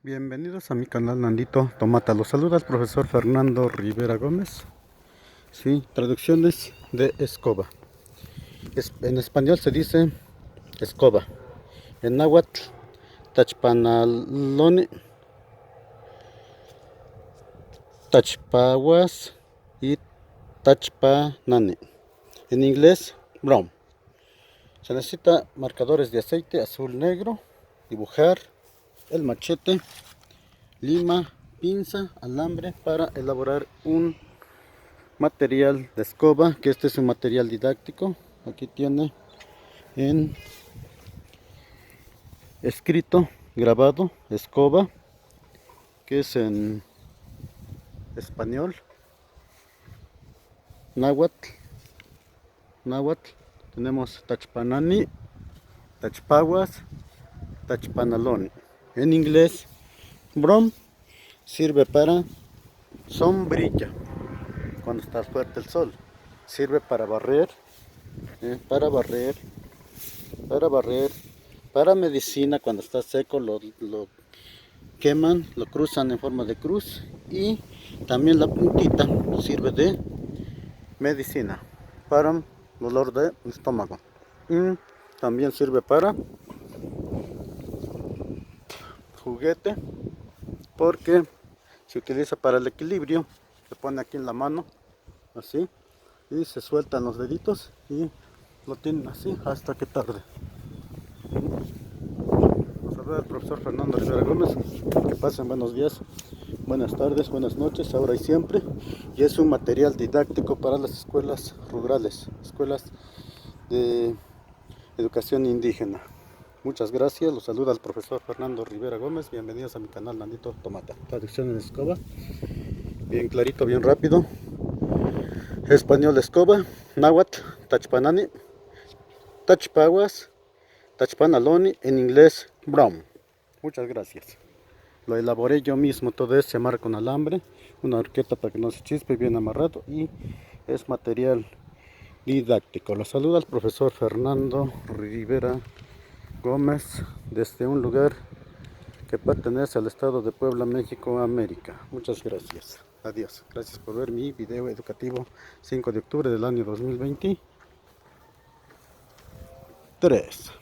Bienvenidos a mi canal Nandito Tomata. Los saluda el profesor Fernando Rivera Gómez. Sí, traducciones de escoba. En español se dice escoba. En náhuatl, tachpanaloni, tachpaguas y tachpanani. En inglés, brown. Se necesita marcadores de aceite azul negro, dibujar, el machete, lima, pinza, alambre para elaborar un material de escoba, que este es un material didáctico. Aquí tiene en escrito, grabado, escoba, que es en español, náhuatl, tenemos tachpanani, tachpaguas, tachpanaloni. En inglés, broom, sirve para sombrilla cuando está fuerte el sol, sirve para barrer, para barrer, para medicina cuando está seco, lo queman, lo cruzan en forma de cruz, y también la puntita sirve de medicina para dolor de estómago. Y también sirve para juguete porque se utiliza para el equilibrio. Se pone aquí en la mano, así, y se sueltan los deditos y lo tienen así hasta que tarde. Nos saluda el profesor Fernando Rivera Gómez. Que pasen buenos días, buenas tardes, buenas noches, ahora y siempre. Y es un material didáctico para las escuelas rurales, escuelas de educación indígena. Muchas gracias, los saluda el profesor Fernando Rivera Gómez. Bienvenidos a mi canal Nandito Tomata. Traducción en escoba, bien clarito, bien rápido. Español, escoba. Náhuatl, tachpanani, tachpaguas, tachpanaloni. En inglés, brown. Muchas gracias. Lo elaboré yo mismo, todo esto se amarra con alambre, una horqueta para que no se chispe, bien amarrado, y es material didáctico. Lo saluda el profesor Fernando Rivera Gómez desde un lugar que pertenece al estado de Puebla, México, América. Muchas gracias. Adiós. Gracias por ver mi video educativo 5 de octubre del año 2023.